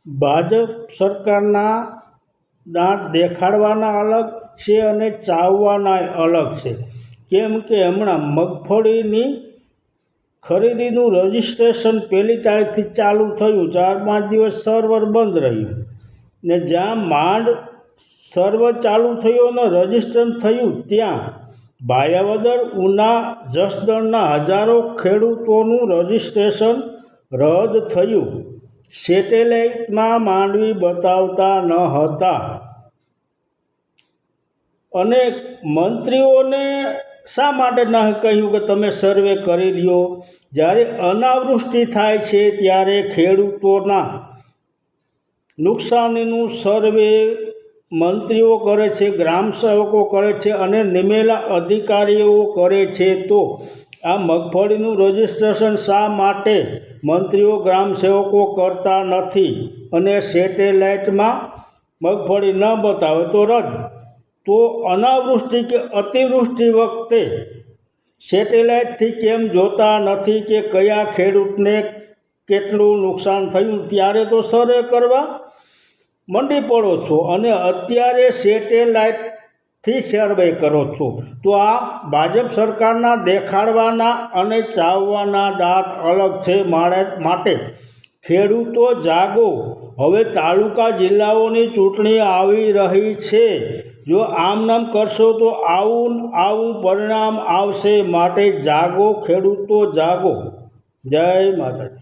ભાજપ સરકારના દાંત દેખાડવાના અલગ છે અને ચાવવાના અલગ છે. કેમ કે હમણાં મગફળીની ખરીદીનું રજિસ્ટ્રેશન 1લી તારીખથી ચાલુ થયું. 4-5 દિવસ સર્વર બંધ રહ્યું ને જ્યાં માંડ સર્વર ચાલુ થયું અને રજિસ્ટ્રેશન થયું ત્યાં ભાયાવદર, ઉના, જસદણના હજારો ખેડૂતોનું રજિસ્ટ્રેશન રદ થયું. સેટેલાઇટમાં માંડવી બતાવતા ન હતા. અને મંત્રીઓને શા માટે ન કહ્યું કે તમે સર્વે કરી લ્યો? જ્યારે અનાવૃષ્ટિ થાય છે ત્યારે ખેડૂતોના નુકસાનીનું સર્વે મંત્રીઓ કરે છે, ગ્રામસેવકો કરે છે અને નિમેલા અધિકારીઓ કરે છે. તો આ મગફળીનું રજિસ્ટ્રેશન શા માટે મંત્રીઓ, ગ્રામસેવકો કરતા નથી અને સેટેલાઇટમાં મગફળી ન બતાવે તો રદ? તો અનાવૃષ્ટિ કે અતિવૃષ્ટિ વખતે સેટેલાઇટથી કેમ જોતા નથી કે કયા ખેડૂતને કેટલું નુકસાન થયું? ત્યારે તો સર્વે કરવા મંડી પડો છો અને અત્યારે સેટેલાઇટથી સર્વે કરો છો. તો આ ભાજપ સરકારના દેખાડવાના અને ચાવવાના દાંત અલગ છે. માટે ખેડૂતો જાગો. હવે તાલુકા જિલ્લાઓની ચૂંટણી આવી રહી છે. જો આમ કરશો તો આવું પરિણામ આવશે. માટે જાગો ખેડૂતો, જાગો. જય માતાજી.